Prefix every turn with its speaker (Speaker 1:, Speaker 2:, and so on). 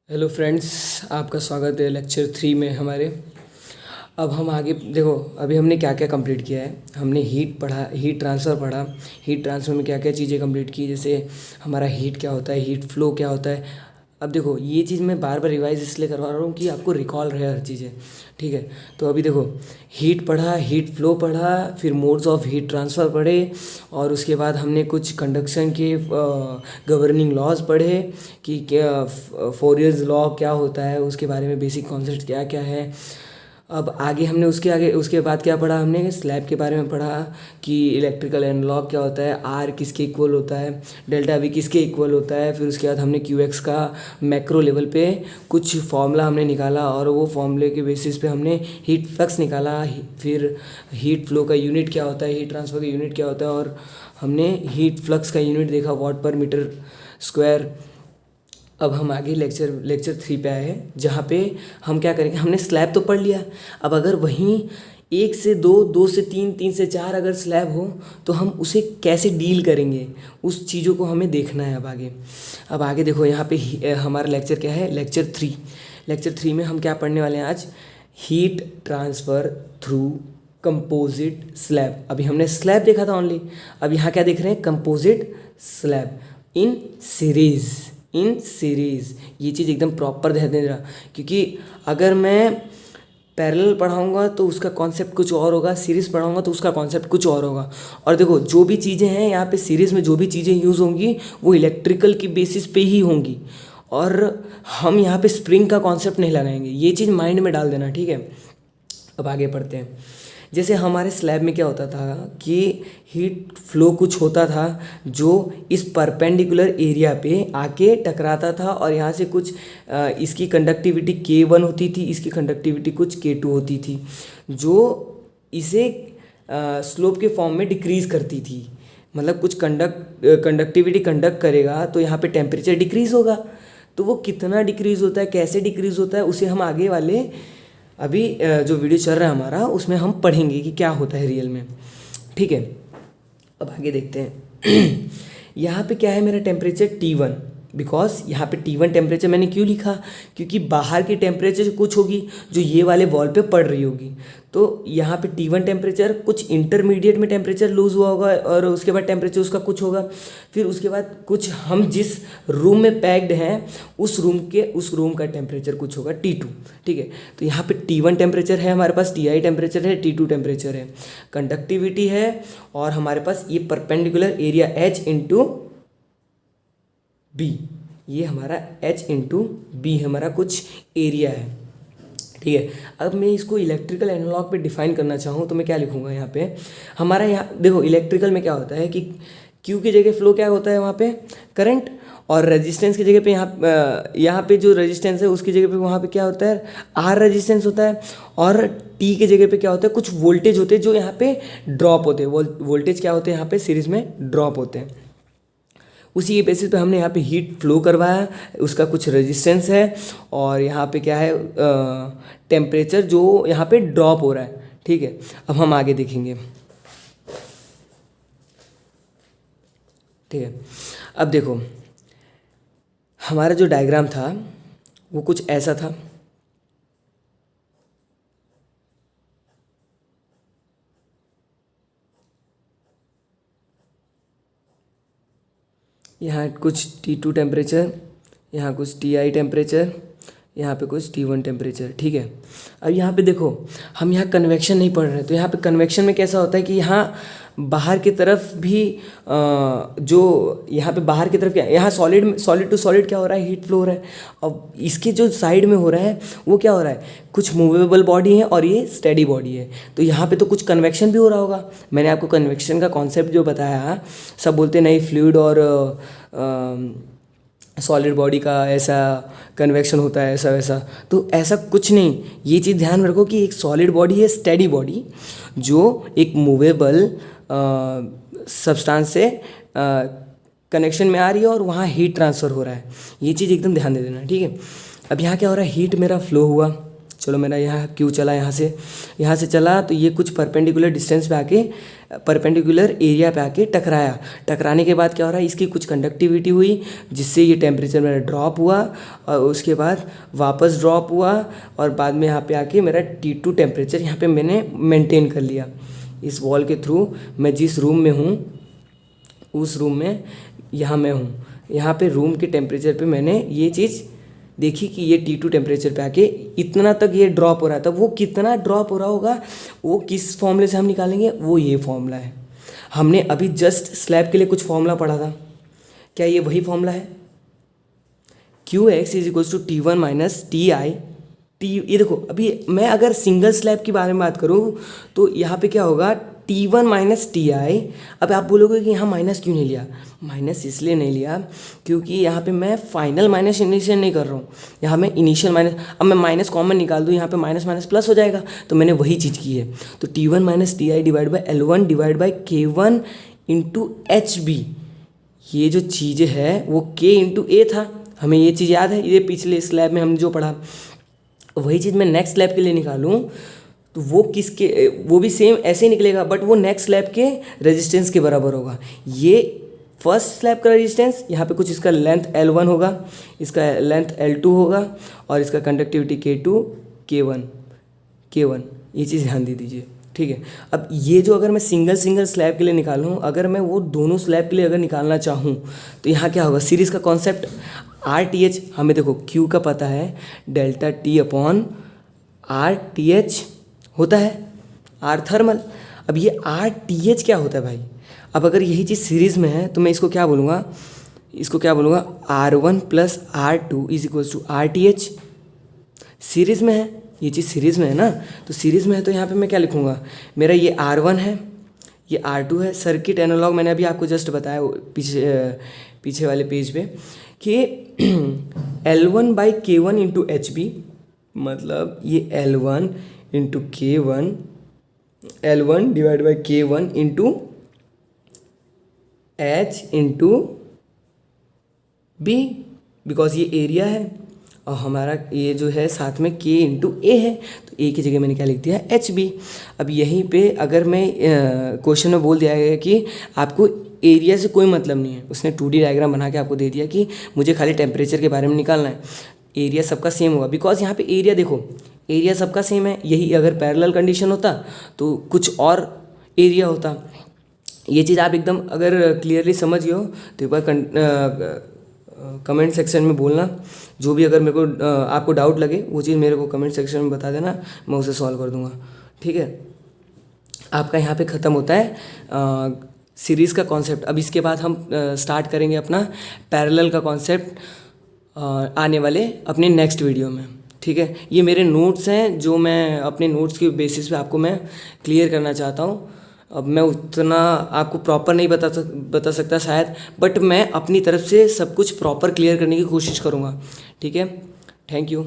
Speaker 1: Hello friends, आपका स्वागत है लेक्चर 3 में हमारे। अब हम आगे देखो, अभी हमने क्या क्या कंप्लीट किया है। हमने हीट पढ़ा, हीट ट्रांसफ़र पढ़ा। हीट ट्रांसफ़र में क्या क्या चीज़ें कंप्लीट की, जैसे हमारा हीट क्या होता है, हीट फ्लो क्या होता है। अब देखो, ये चीज़ मैं बार बार रिवाइज इसलिए करवा रहा हूँ कि आपको रिकॉल रहे हर चीज़ें, ठीक है। तो अभी देखो, हीट पढ़ा, हीट फ्लो पढ़ा, फिर मोड्स ऑफ हीट ट्रांसफ़र पढ़े, और उसके बाद हमने कुछ कंडक्शन के गवर्निंग लॉज पढ़े कि क्या फोरियर्स लॉ क्या होता है, उसके बारे में बेसिक कॉन्सेप्ट क्या क्या है। अब आगे हमने उसके बाद क्या पढ़ा, हमने स्लैब के बारे में पढ़ा कि इलेक्ट्रिकल एनालॉग क्या होता है, आर किसके इक्वल होता है, डेल्टा वी किसके इक्वल होता है। फिर उसके बाद हमने क्यू एक्स का मैक्रो लेवल पे कुछ फॉर्मूला हमने निकाला, और वो फॉर्मूले के बेसिस पे हमने हीट फ्लक्स निकाला। फिर हीट फ्लो का यूनिट क्या होता है, हीट ट्रांसफ़र का यूनिट क्या होता है, और हमने हीट फ्लक्स का यूनिट देखा वाट पर मीटर स्क्वायर। अब हम आगे लेक्चर 3 पे आए हैं, जहाँ पे हम क्या करेंगे, हमने स्लैब तो पढ़ लिया। अब अगर वहीं 1 से 2, 2 से 3, 3 से 4 अगर स्लैब हो तो हम उसे कैसे डील करेंगे, उस चीज़ों को हमें देखना है। अब आगे देखो, यहाँ पे हमारा लेक्चर क्या है, लेक्चर 3 में हम क्या पढ़ने वाले हैं आज, heat transfer through composite slab. अभी हमने स्लैब देखा था ओनली, अब यहाँ क्या देख रहे हैं, कंपोजिट स्लैब इन सीरीज़। ये चीज़ एकदम प्रॉपर ध्यान देना, क्योंकि अगर मैं पैरेलल पढ़ाऊँगा तो उसका कॉन्सेप्ट कुछ और होगा, सीरीज़ पढ़ाऊँगा तो उसका कॉन्सेप्ट कुछ और होगा। और देखो, जो भी चीज़ें हैं यहाँ पे सीरीज़ में, जो भी चीज़ें यूज़ होंगी वो इलेक्ट्रिकल की बेसिस पे ही होंगी, और हम यहाँ पे स्प्रिंग का कॉन्सेप्ट नहीं लगाएंगे। ये चीज़ माइंड में डाल देना, ठीक है। अब आगे पढ़ते हैं। जैसे हमारे स्लैब में क्या होता था कि हीट फ्लो कुछ होता था जो इस परपेंडिकुलर एरिया पे आके टकराता था, और यहाँ से कुछ इसकी कंडक्टिविटी K1 होती थी, इसकी कंडक्टिविटी कुछ K2 होती थी, जो इसे स्लोप के फॉर्म में डिक्रीज़ करती थी। मतलब कुछ कंडक्टिविटी कंडक्ट करेगा तो यहाँ पे टेम्परेचर डिक्रीज़ होगा। तो वो कितना डिक्रीज़ होता है, कैसे डिक्रीज़ होता है, उसे हम आगे वाले अभी जो वीडियो चल रहा है हमारा, उसमें हम पढ़ेंगे कि क्या होता है रियल में, ठीक है। अब आगे देखते हैं। यहाँ पे क्या है, मेरा टेम्परेचर T1। बिकॉज यहाँ पे T1 टेम्परेचर मैंने क्यों लिखा, क्योंकि बाहर की टेम्परेचर कुछ होगी जो ये वाले वॉल पे पड़ रही होगी। तो यहाँ पे T1 टेम्परेचर कुछ इंटरमीडिएट में टेम्परेचर लूज़ हुआ होगा, और उसके बाद टेम्परेचर उसका कुछ होगा। फिर उसके बाद कुछ हम जिस रूम में पैक्ड हैं उस रूम का टेम्परेचर कुछ होगा T2, ठीक है। तो यहाँ पे T1 टेम्परेचर है हमारे पास, Ti टेम्परेचर है, T2 टेम्परेचर है, कंडक्टिविटी है, और हमारे पास ये perpendicular area H into B, ये हमारा H इंटू बी हमारा कुछ एरिया है, ठीक है। अब मैं इसको इलेक्ट्रिकल एनालॉग पे डिफाइन करना चाहूँ तो मैं क्या लिखूँगा यहाँ पे, हमारा यहाँ देखो इलेक्ट्रिकल में क्या होता है कि Q की जगह फ्लो क्या होता है वहाँ पे, करंट, और रेजिस्टेंस की जगह पे यहाँ पे जो रेजिस्टेंस है उसकी जगह पे वहाँ पे क्या होता है, R रेजिस्टेंस होता है, और T की जगह पे क्या होता है, कुछ वोल्टेज होते हैं जो यहाँ पे ड्रॉप होते हैं। वोल्टेज क्या होते हैं यहाँ पे सीरीज़ में ड्रॉप होते हैं। उसी के बेसिस पे हमने यहाँ पे हीट फ्लो करवाया, उसका कुछ रेजिस्टेंस है, और यहाँ पे क्या है, टेम्परेचर जो यहाँ पे ड्रॉप हो रहा है, ठीक है। अब हम आगे देखेंगे, ठीक है। अब देखो, हमारा जो डायग्राम था वो कुछ ऐसा था। यहाँ कुछ T2 टेम्परेचर, यहाँ कुछ Ti टेम्परेचर, यहाँ पे कुछ T1 टेम्परेचर, ठीक है। अब यहाँ पे देखो, हम यहाँ कन्वेक्शन नहीं पढ़ रहे, तो यहाँ पे कन्वेक्शन में कैसा होता है कि यहाँ बाहर की तरफ भी जो यहाँ पे बाहर की तरफ क्या, यहाँ सॉलिड टू सॉलिड क्या हो रहा है, हीट फ्लो हो रहा है। अब इसके जो साइड में हो रहा है वो क्या हो रहा है, कुछ मूवेबल बॉडी है और ये स्टेडी बॉडी है, तो यहाँ पे तो कुछ कन्वेक्शन भी हो रहा होगा। मैंने आपको कन्वेक्शन का कॉन्सेप्ट जो बताया, सब बोलते नहीं फ्लूइड और सॉलिड बॉडी का ऐसा कन्वेक्शन होता है, ऐसा वैसा, तो ऐसा कुछ नहीं। ये चीज़ ध्यान में रखो कि एक सॉलिड बॉडी है, स्टेडी बॉडी, जो एक मूवेबल सब्सटेंस से कनेक्शन में आ रही है और वहाँ हीट ट्रांसफ़र हो रहा है। ये चीज़ एकदम ध्यान दे देना, ठीक है। अब यहाँ क्या हो रहा है, हीट मेरा फ्लो हुआ, चलो मेरा यहाँ क्यू चला यहाँ से चला तो ये कुछ परपेंडिकुलर डिस्टेंस पे आके परपेंडिकुलर एरिया पे आके टकराया। टकराने के बाद क्या हो रहा है, इसकी कुछ कंडक्टिविटी हुई जिससे ये टेम्परेचर मेरा ड्रॉप हुआ और उसके बाद वापस ड्रॉप हुआ और बाद में यहाँ पे आके मेरा T2 टेम्परेचर यहाँ पे मैंने मेंटेन कर लिया। इस वॉल के थ्रू मैं जिस रूम में हूँ उस रूम में यहाँ मैं हूँ, यहाँ पे रूम के टेम्परेचर पे मैंने ये चीज़ देखी कि ये T2 टेम्परेचर पे आके इतना तक ये ड्रॉप हो रहा था। वो कितना ड्रॉप हो रहा होगा वो किस फॉर्मूले से हम निकालेंगे, वो ये फॉर्मूला है। हमने अभी जस्ट स्लैब के लिए कुछ फॉर्मूला पढ़ा था, क्या ये वही फॉर्मूला है? QX is equals to T1 minus TI ये देखो, अभी मैं अगर सिंगल स्लैब के बारे में बात करूँ तो यहाँ पे क्या होगा, T1 माइनस TI। अब आप बोलोगे कि यहाँ माइनस क्यों नहीं लिया? माइनस इसलिए नहीं लिया क्योंकि यहाँ पे मैं फाइनल माइनस इनिशियल नहीं कर रहा हूँ, यहाँ मैं इनिशियल माइनस। अब मैं माइनस कॉमन निकाल दूँ, यहाँ पे माइनस माइनस प्लस हो जाएगा, तो मैंने वही चीज़ की है। तो T1 minus TI divide by L1 divide by K1 into HB, ये जो चीज़ है वो K इंटू A था। हमें ये चीज़ याद है, ये पिछले स्लैब में हमने जो पढ़ा, वही चीज़ मैं नेक्स्ट स्लैब के लिए निकालूँ तो वो भी सेम ऐसे ही निकलेगा, बट वो नेक्स्ट स्लैब के रेजिस्टेंस के बराबर होगा। ये फर्स्ट स्लैब का रेजिस्टेंस, यहाँ पे कुछ इसका लेंथ L1 होगा, इसका लेंथ L2 होगा और इसका कंडक्टिविटी K2 K1 ये चीज़ ध्यान दे दीजिए, ठीक है। अब ये जो अगर मैं सिंगल स्लैब के लिए निकालूँ, अगर मैं वो दोनों स्लैब के लिए अगर निकालना चाहूँ तो यहाँ क्या होगा, सीरीज़ का कॉन्सेप्ट RTH, हमें देखो Q का पता है, डेल्टा T अपॉन RTH होता है, R थर्मल। अब ये RTH क्या होता है भाई? अब अगर यही चीज़ सीरीज़ में है तो मैं इसको क्या बोलूँगा, R1 plus R2 is equals to RTH। Series में है, ये चीज़ सीरीज़ में है ना, तो सीरीज़ में है तो यहाँ पे मैं क्या लिखूँगा, मेरा ये R1 है, ये R2 है। सर्किट एनालॉग मैंने अभी आपको जस्ट बताया पीछे वाले पेज पे कि L1 by K1 into HB, मतलब ये L1 into K1, L1 divide by K1 into H into B, because ये एरिया है और हमारा ये जो है साथ में K इंटू A है, तो A की जगह मैंने क्या लिख दिया, HB। अब यहीं पे अगर मैं क्वेश्चन में बोल दिया है कि आपको एरिया से कोई मतलब नहीं है, उसने 2D डायग्राम बना के आपको दे दिया कि मुझे खाली टेम्परेचर के बारे में निकालना है, एरिया सबका सेम होगा। बिकॉज यहाँ पे एरिया देखो, एरिया सबका सेम है। यही अगर पैरेलल कंडीशन होता तो कुछ और एरिया होता। ये चीज़ आप एकदम अगर क्लियरली समझ गए हो तो एक बार कमेंट सेक्शन में बोलना, जो भी अगर मेरे को आपको डाउट लगे वो चीज़ मेरे को कमेंट सेक्शन में बता देना, मैं उसे सॉल्व कर दूंगा, ठीक है। आपका यहाँ पे ख़त्म होता है सीरीज़ का कॉन्सेप्ट। अब इसके बाद हम स्टार्ट करेंगे अपना पैरेलल का कॉन्सेप्ट आने वाले अपने नेक्स्ट वीडियो में, ठीक है। ये मेरे नोट्स हैं जो मैं अपने नोट्स के बेसिस पे आपको मैं क्लियर करना चाहता हूँ। अब मैं उतना आपको प्रॉपर नहीं बता सकता शायद, बट मैं अपनी तरफ से सब कुछ प्रॉपर क्लियर करने की कोशिश करूँगा, ठीक है। Thank you.